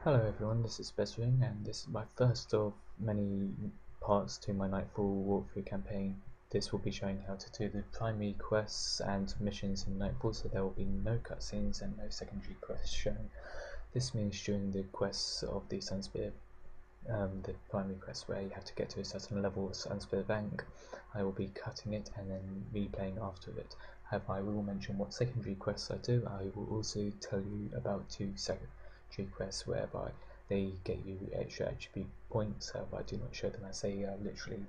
Hello everyone, this is Besring, and this is my first of many parts to my Nightfall walkthrough campaign. This will be showing how to do the primary quests and missions in Nightfall, so there will be no cutscenes and no secondary quests shown. This means during the quests of the Sunspear, the primary quest where you have to get to a certain level of Sunspear Bank, I will be cutting it and then replaying after it. However, I will mention what secondary quests I do. I will also tell you about two secondary quests whereby they get you extra HP points. However, I do not show them as they literally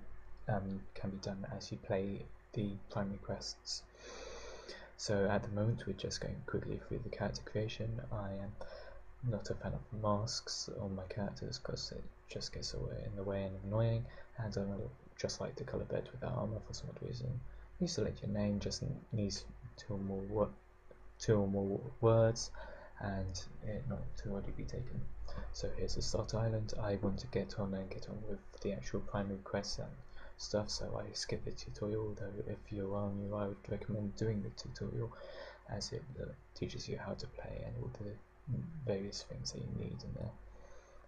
can be done as you play the primary quests. So at the moment we're just going quickly through the character creation. I am not a fan of masks on my characters because it just gets in the way and annoying, and I just like the colour bed without armour for some odd reason. You select your name, just needs two or more words, and it not to already be taken. So here's the start island. I want to get on with the actual primary quests and stuff, so I skip the tutorial, though if you are new I would recommend doing the tutorial as it teaches you how to play and all the various things that you need in there.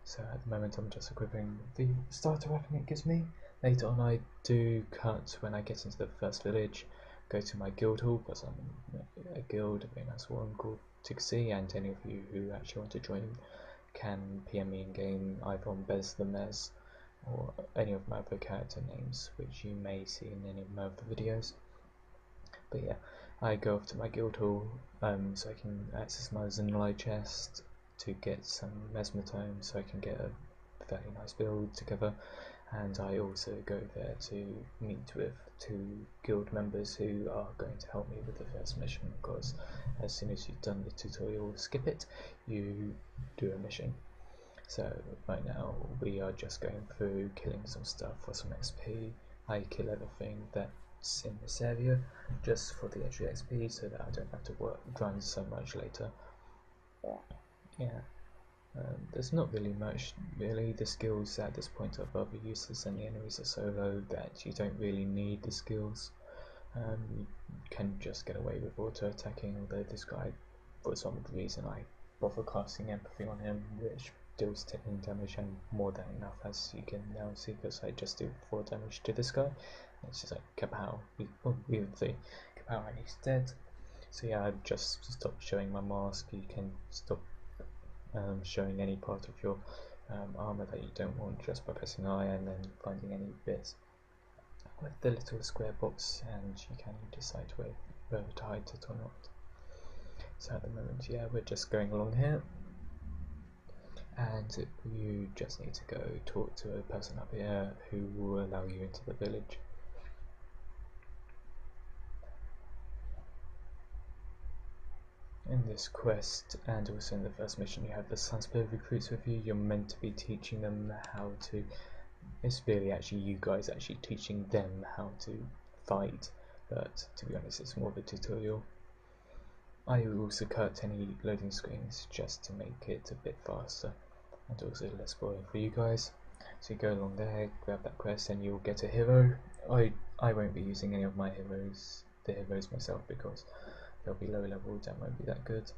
So at the moment I'm just equipping the starter weapon it gives me. Later on I do cut when I get into the first village, go to my guild hall because I'm in a guild, a very nice one called Tixie, and any of you who actually want to join can PM me in game either on Bez the Mez or any of my other character names which you may see in any of my other videos. But yeah, I go off to my guild hall so I can access my Zinlai chest to get some mesmetome so I can get a fairly nice build together, and I also go there to meet with two guild members who are going to help me with the first mission, because as soon as you've done the tutorial, skip it, you do a mission. So right now we are just going through killing some stuff for some XP. I kill everything that's in this area just for the extra XP so that I don't have to grind so much later. Yeah, there's not really much really. The skills at this point are rather useless and the enemies are so low that you don't really need the skills. You can just get away with auto attacking, although this guy, for some reason, I bother casting empathy on him, which deals 10 damage and more than enough, as you can now see, because I just do 4 damage to this guy. It's just like kapow, we would say kapow and he's dead. So yeah, I've just stopped showing my mask. You can stop showing any part of your armor that you don't want just by pressing I and then finding any bits with the little square box, and you can decide whether to hide it or not. So at the moment, yeah, we're just going along here, and you just need to go talk to a person up here who will allow you into the village. In this quest and also in the first mission, you have the Sunspear recruits with you. You're meant to be teaching them how to, it's really actually you guys actually teaching them how to fight, but to be honest it's more of a tutorial. I will also cut any loading screens just to make it a bit faster and also less boring for you guys. So you go along there, grab that quest, and you'll get a hero. I won't be using any of my heroes, the heroes myself, because they'll be low leveled and won't be that good.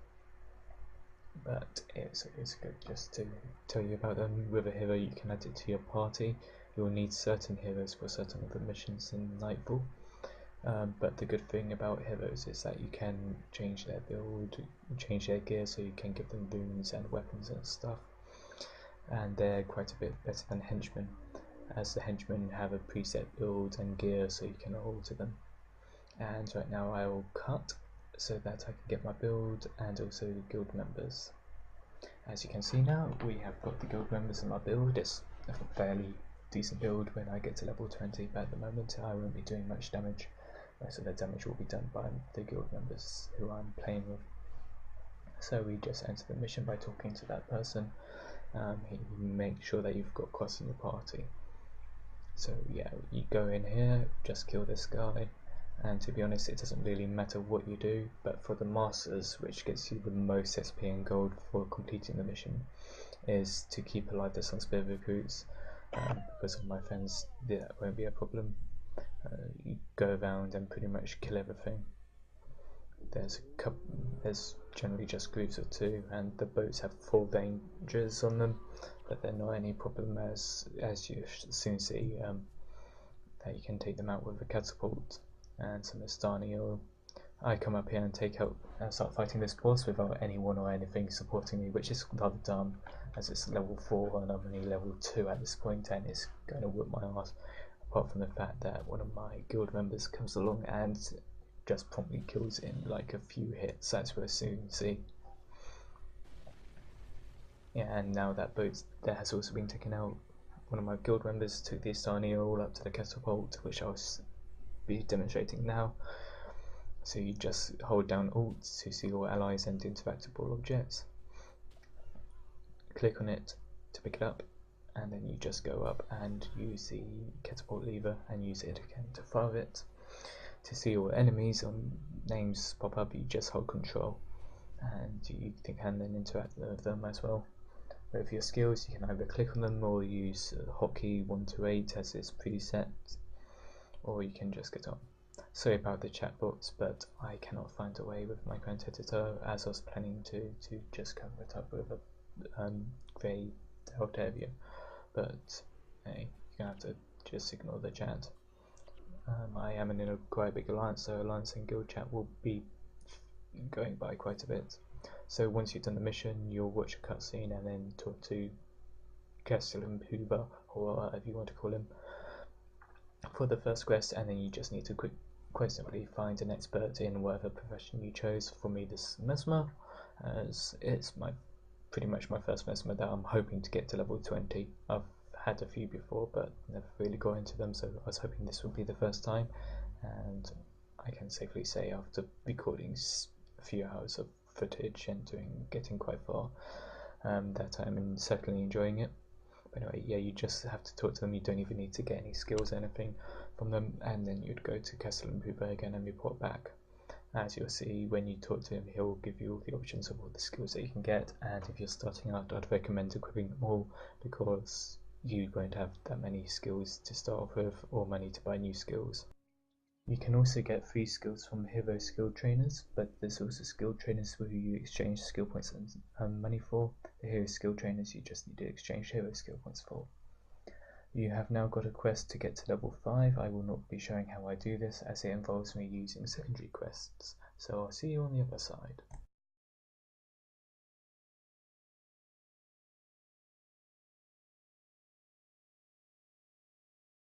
But it's good just to tell you about them. With a hero you can add it to your party. You'll need certain heroes for certain of the missions in Nightfall. But the good thing about heroes is that you can change their build, change their gear, so you can give them runes and weapons and stuff. And they're quite a bit better than henchmen, as the henchmen have a preset build and gear so you can alter them. And right now I will cut so that I can get my build and also the guild members. As you can see now, we have got the guild members in my build. It's a fairly decent build when I get to level 20, but at the moment I won't be doing much damage. Most of the damage will be done by the guild members who I'm playing with. So we just enter the mission by talking to that person. Make sure that you've got quests in your party. So yeah, you go in here, just kill this guy, and to be honest it doesn't really matter what you do, but for the masters, which gets you the most SP and gold for completing the mission, is to keep alive the Sunspear recruits. Because of my friends, that won't be a problem. You go around and pretty much kill everything. there's generally just groups of 2, and the boats have 4 dangers on them, but they're not any problem, as you soon see, that you can take them out with a catapult and some Estani oil. I come up here and start fighting this boss without anyone or anything supporting me, which is rather dumb, as it's level 4 and I'm only level 2 at this point, and it's going to whip my ass. Apart from the fact that one of my guild members comes along and just promptly kills in like a few hits, as we'll soon see. Yeah, and now that boat there has also been taken out, one of my guild members took the Estani all up to the catapult, which I'll be demonstrating now. So you just hold down Alt to see all allies and interactable objects, click on it to pick it up, and then you just go up and use the catapult lever and use it again to fire it. To see all enemies on names pop up, you just hold control and you can then interact with them as well. With your skills, you can either click on them or use hotkey 1 to 8 as it's preset, or you can just get on. Sorry about the chat box, but I cannot find a way with my current editor, as I was planning to just cover it up with a grey delta area, but hey, you're going to have to just ignore the chat. I am in a quite big alliance, so alliance and guild chat will be going by quite a bit. So once you've done the mission, you'll watch a cutscene and then talk to Castellan Puba, or whatever you want to call him, for the first quest, and then you just need to quite simply find an expert in whatever profession you chose. For me, this Mesmer, as it's pretty much my first Mesmer that I'm hoping to get to level 20. I've had a few before, but never really got into them, so I was hoping this would be the first time, and I can safely say after recording a few hours of footage and getting quite far, that I'm certainly enjoying it. But anyway, yeah, you just have to talk to them. You don't even need to get any skills or anything from them, and then you'd go to Castellan Puba again and report back. As you'll see, when you talk to him, he'll give you all the options of all the skills that you can get, and if you're starting out, I'd recommend equipping them all, because you won't have that many skills to start off with, or money to buy new skills. You can also get free skills from hero skill trainers, but there's also skill trainers who you exchange skill points and money for. The hero skill trainers you just need to exchange hero skill points for. You have now got a quest to get to level 5. I will not be showing how I do this, as it involves me using secondary quests, so I'll see you on the other side.